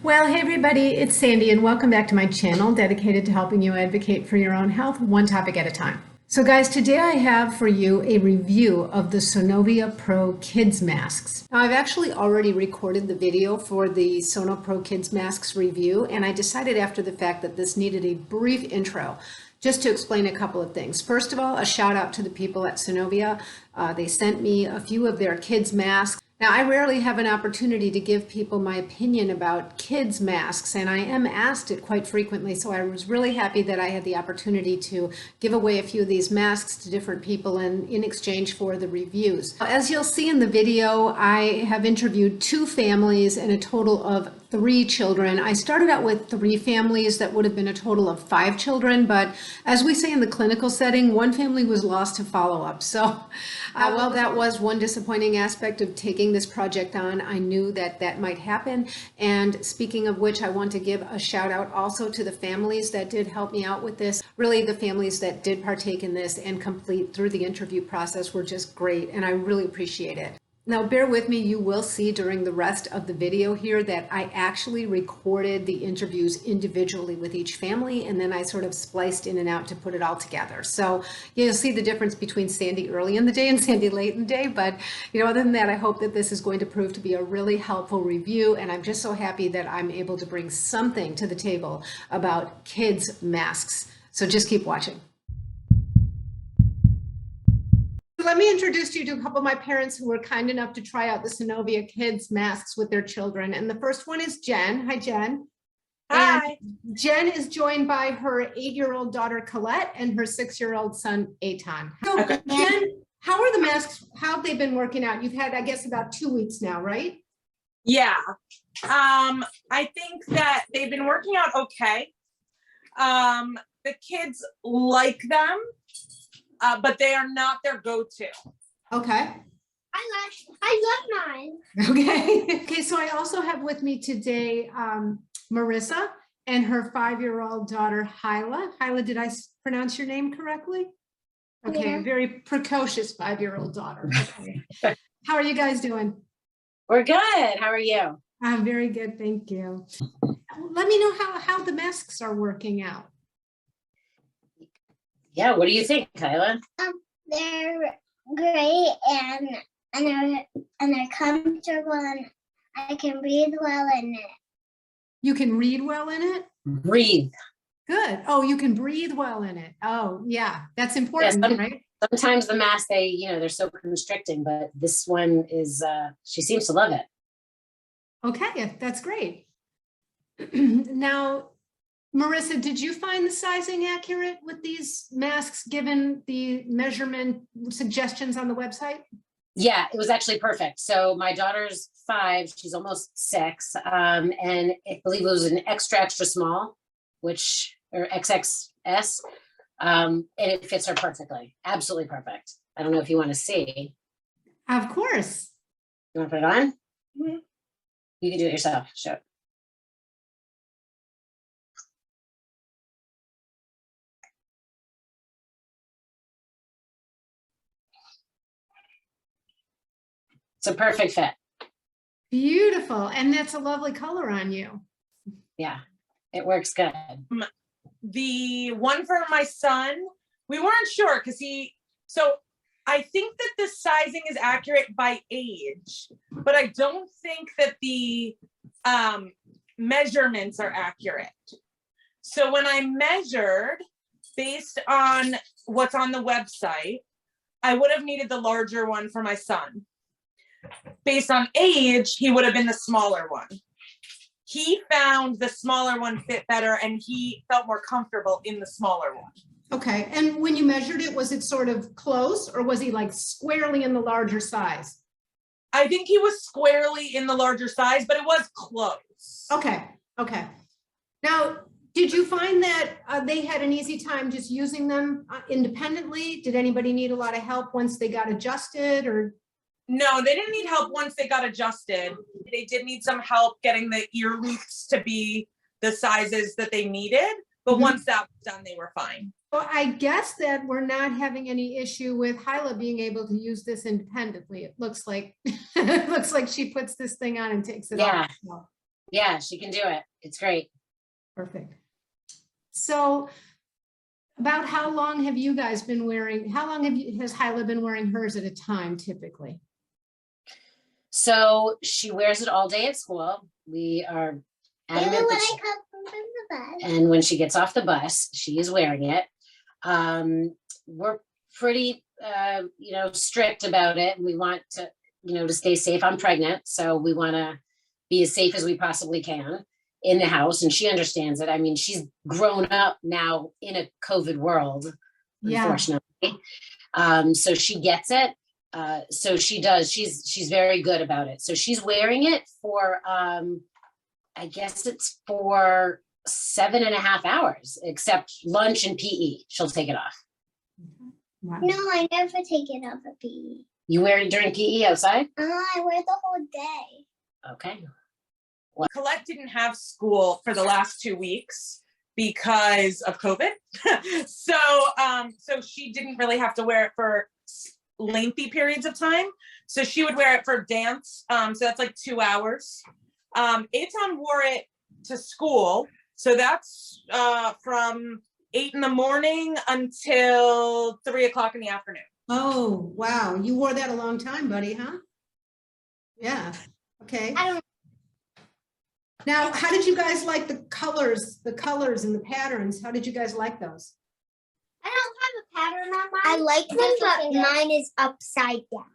Well, hey everybody, it's Sandy and welcome back to my channel dedicated to helping you advocate for your own health one topic at a time. So guys, today I have for you a review of the Sonovia Pro Kids Masks. Now I've actually already recorded the video for the Sonopro Kids Masks review, and I decided after the fact that this needed a brief intro just to explain a couple of things. First of all, a shout out to the people at Sonovia. They sent me a few of their kids masks. Now, I rarely have an opportunity to give people my opinion about kids' masks, and I am asked it quite frequently, so I was really happy that I had the opportunity to give away a few of these masks to different people in exchange for the reviews. As you'll see in the video, I have interviewed 2 families and a total of 3 children. I started out with 3 families that would have been a total of 5 children, but as we say in the clinical setting, 1 family was lost to follow-up. So while that was one disappointing aspect of taking this project on, I knew that that might happen. And speaking of which, I want to give a shout out also to the families that did help me out with this. Really, the families that did partake in this and complete through the interview process were just great, and I really appreciate it. Now, bear with me, you will see during the rest of the video here that I actually recorded the interviews individually with each family, and then I sort of spliced in and out to put it all together. So you'll see the difference between Sandy early in the day and Sandy late in the day, but other than that, I hope that this is going to prove to be a really helpful review, and I'm just so happy that I'm able to bring something to the table about kids' masks. So just keep watching. Let me introduce you to a couple of my parents who were kind enough to try out the Sonovia kids masks with their children. And the first one is Jen. Hi, Jen. Hi. And Jen is joined by her 8-year-old daughter, Colette, and her 6-year-old son, Eitan. So, Okay. Jen, how are the masks, how have they been working out? You've had, I guess, about 2 weeks now, right? Yeah. I think that they've been working out okay. The kids like them, but they are not their go-to. Okay. I love mine. Okay. Okay, so I also have with me today Marissa and her 5-year-old daughter, Hyla. Hyla, did I pronounce your name correctly? Okay, Yeah. a very precocious 5-year-old daughter. Okay. How are you guys doing? We're good. How are you? I'm very good, thank you. Let me know how the masks are working out. Yeah, what do you think, Kyla? They're great and they're comfortable and I can breathe well in it. You can read well in it? Breathe. Good. Oh, you can breathe well in it. Oh, yeah, that's important, right? Sometimes the mask, they're so constricting, but this one is, she seems to love it. Okay, that's great. Now, Marissa, did you find the sizing accurate with these masks given the measurement suggestions on the website? Yeah, it was actually perfect. So my daughter's 5, she's almost 6. And I believe it was an extra small, or XXS. And it fits her perfectly. Absolutely perfect. I don't know if you want to see. Of course. You want to put it on? Mm-hmm. You can do it yourself. Sure. It's a perfect fit. Beautiful. And that's a lovely color on you. Yeah, it works good. The one for my son, we weren't sure because so I think that the sizing is accurate by age, but I don't think that the measurements are accurate. So when I measured based on what's on the website, I would have needed the larger one for my son. Based on age, he would have been the smaller one. He found the smaller one fit better and he felt more comfortable in the smaller one. Okay. And when you measured it, was it sort of close or was he like squarely in the larger size? I think he was squarely in the larger size, but it was close. Okay. Okay. Now, did you find that they had an easy time just using them independently? Did anybody need a lot of help once they got adjusted or? No, they didn't need help once they got adjusted. They did need some help getting the ear loops to be the sizes that they needed. But once that was done, they were fine. Well, I guess that we're not having any issue with Hyla being able to use this independently. It looks like it looks like she puts this thing on and takes it off. Yeah, she can do it. It's great. Perfect. So about how long have you guys been wearing, how long has Hyla been wearing hers at a time typically? So she wears it all day at school. We are Even adamant when that I come from the bus. and when she gets off the bus, she is wearing it. We're pretty, strict about it. We want to, to stay safe. I'm pregnant, so we want to be as safe as we possibly can in the house. And she understands it. I mean, she's grown up now in a COVID world, unfortunately. So she gets it. So she does. She's very good about it. So she's wearing it for, I guess it's for 7.5 hours, except lunch and PE. She'll take it off. Wow. No, I never take it off of PE. You wear it during PE outside? I wear the whole day. Okay. Colette didn't have school for the last 2 weeks because of COVID. So she didn't really have to wear it for lengthy periods of time. So she would wear it for dance. So that's like 2 hours. Eitan wore it to school. So that's from 8 in the morning until 3 o'clock in the afternoon. Oh, wow. You wore that a long time, buddy, huh? Yeah. Okay. I don't. Now, how did you guys like the colors and the patterns? How did you guys like those? I don't have a pattern on mine. I like them, but mine is upside down.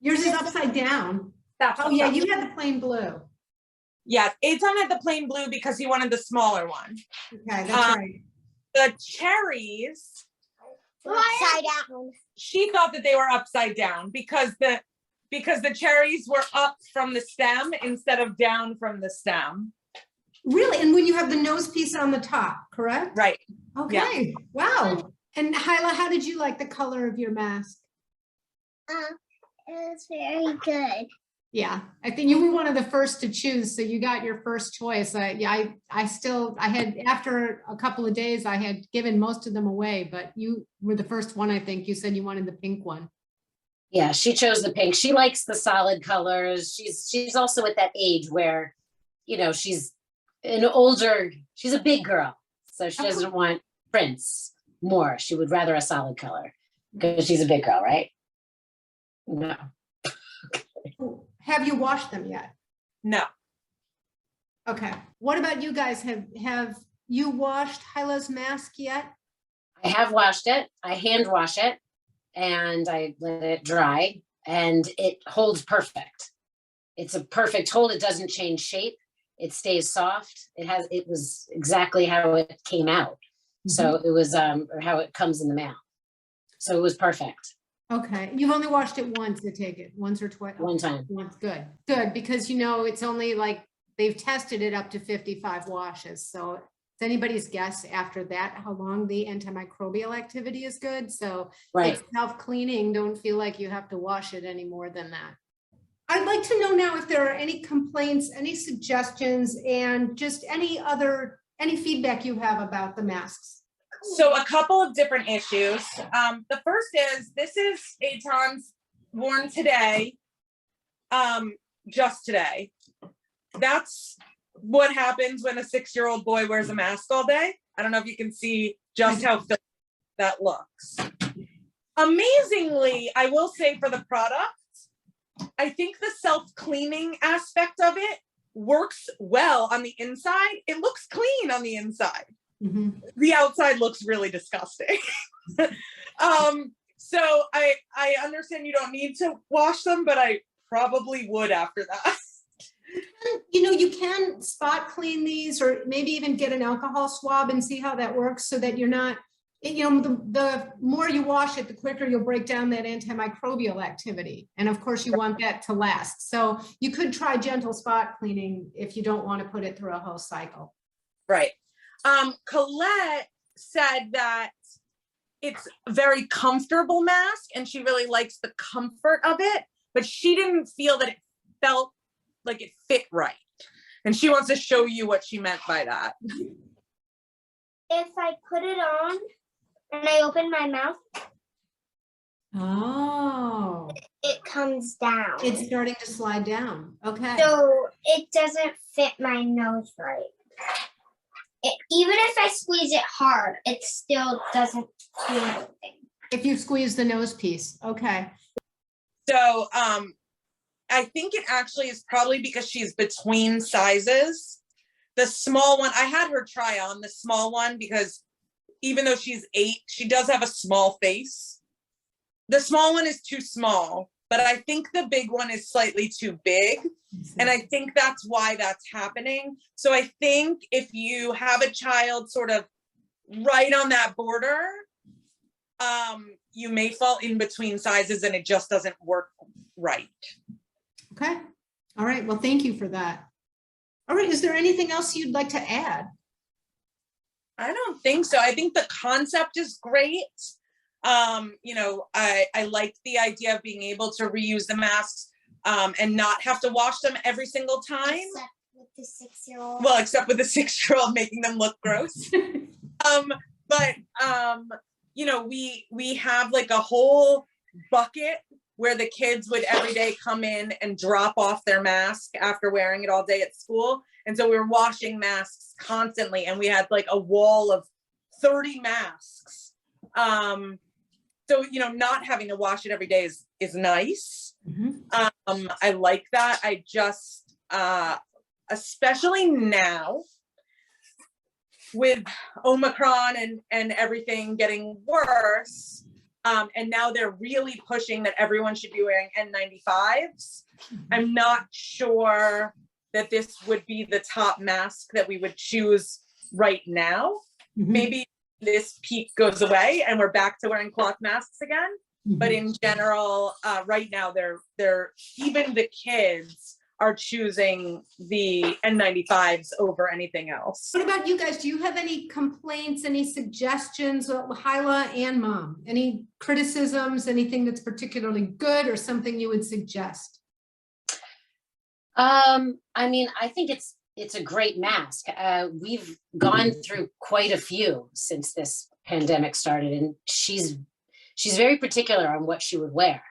Yours is upside down. That's Oh, yeah, you had the plain blue. Yeah, Eitan had the plain blue because he wanted the smaller one. Okay, that's right. The cherries, Upside down. she thought that they were upside down because the cherries were up from the stem instead of down from the stem. Really? And when you have the nose piece on the top, correct? Right. Okay. Wow. And Hyla, how did you like the color of your mask? It was very good. Yeah, I think you were one of the first to choose, so you got your first choice. I had, after a couple of days, I had given most of them away, but you were the first one. I think you said you wanted the pink one. Yeah, she chose the pink. She likes the solid colors. She's also at that age where, she's she's a big girl. So she doesn't want prints more. She would rather a solid color because she's a big girl, right? No. Have you washed them yet? No. Okay. What about you guys? Have you washed Hyla's mask yet? I have washed it. I hand wash it and I let it dry and it holds perfect. It's a perfect hold. It doesn't change shape. It stays soft. It was exactly how it came out. Mm-hmm. So it was, or how it comes in the mail. So it was perfect. Okay. You've only washed it once, I take it, once or twice? One time. Once. Good. Good. Because, it's only like, they've tested it up to 55 washes. So it's anybody's guess after that, how long the antimicrobial activity is good. So right. It's self-cleaning. Don't feel like you have to wash it any more than that. I'd like to know now if there are any complaints, any suggestions, and just any feedback you have about the masks. So a couple of different issues. The first is, this is Eitan's worn today, just today. That's what happens when a 6-year-old boy wears a mask all day. I don't know if you can see just how filthy that looks. Amazingly, I will say for the product, I think the self-cleaning aspect of it works well on the inside. It looks clean on the inside. Mm-hmm. The outside looks really disgusting. So I understand you don't need to wash them, but I probably would after that. You can spot clean these, or maybe even get an alcohol swab and see how that works, so that you're not, the more you wash it, the quicker you'll break down that antimicrobial activity. And of course you want that to last. So you could try gentle spot cleaning if you don't want to put it through a whole cycle. Right. Colette said that it's a very comfortable mask and she really likes the comfort of it, but she didn't feel that it felt like it fit right. And she wants to show you what she meant by that. If I put it on and I open my mouth, oh, it comes down. It's starting to slide down. Okay. So it doesn't fit my nose right. Even if I squeeze it hard, it still doesn't do anything. If you squeeze the nose piece. Okay. So I think it actually is probably because she's between sizes. The small one, I had her try on the small one because even though she's 8, she does have a small face. The small one is too small, but I think the big one is slightly too big. And I think that's why that's happening. So I think if you have a child sort of right on that border, you may fall in between sizes and it just doesn't work right. Okay. All right. Well, thank you for that. All right. Is there anything else you'd like to add? I don't think so. I think the concept is great. You know, I liked the idea of being able to reuse the masks and not have to wash them every single time. Except with the 6-year-old. Well, except with the 6-year-old making them look gross. You know, we have like a whole bucket where the kids would every day come in and drop off their mask after wearing it all day at school. And so we were washing masks constantly and we had like a wall of 30 masks. So, you know, not having to wash it every day is nice. Mm-hmm. I like that. I just, especially now with Omicron and everything getting worse, and now they're really pushing that everyone should be wearing N95s. I'm not sure that this would be the top mask that we would choose right now. Mm-hmm. Maybe this peak goes away and we're back to wearing cloth masks again. Mm-hmm. But in general, right now, they're even the kids are choosing the N95s over anything else. What about you guys? Do you have any complaints, any suggestions, Hyla and Mom? Any criticisms, anything that's particularly good or something you would suggest? I mean, I think it's a great mask. We've gone through quite a few since this pandemic started, and she's very particular on what she would wear.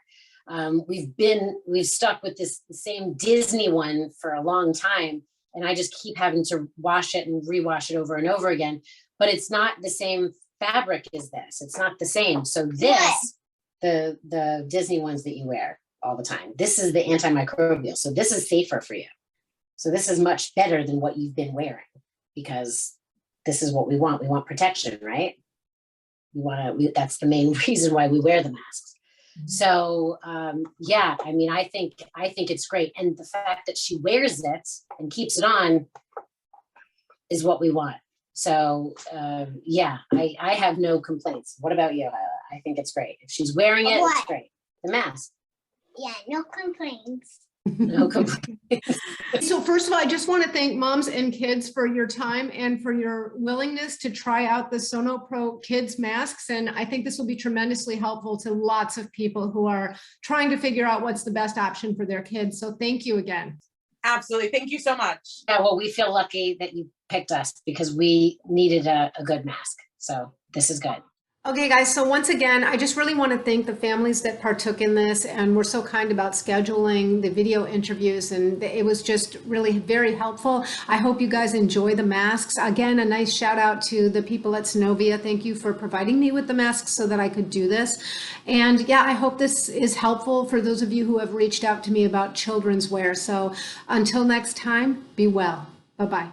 We've stuck with the same Disney one for a long time, and I just keep having to wash it and rewash it over and over again. But it's not the same fabric as this. It's not the same. So this, the Disney ones that you wear all the time, this is the antimicrobial. So this is safer for you. So this is much better than what you've been wearing, because this is what we want. We want protection, right? That's the main reason why we wear the masks. So yeah, I mean, I think it's great. And the fact that she wears it and keeps it on is what we want. So yeah, I have no complaints. What about you, Hyla? I think it's great. If she's wearing it, it's great. The mask. Yeah, no complaints. No complaints. So first of all, I just want to thank moms and kids for your time and for your willingness to try out the Sonopro kids masks. And I think this will be tremendously helpful to lots of people who are trying to figure out what's the best option for their kids. So thank you again. Absolutely. Thank you so much. Yeah, well, we feel lucky that you picked us because we needed a good mask. So this is good. Okay, guys, so once again, I just really want to thank the families that partook in this and were so kind about scheduling the video interviews, and it was just really very helpful. I hope you guys enjoy the masks. Again, a nice shout out to the people at Sonovia. Thank you for providing me with the masks so that I could do this. And yeah, I hope this is helpful for those of you who have reached out to me about children's wear. So until next time, be well. Bye-bye.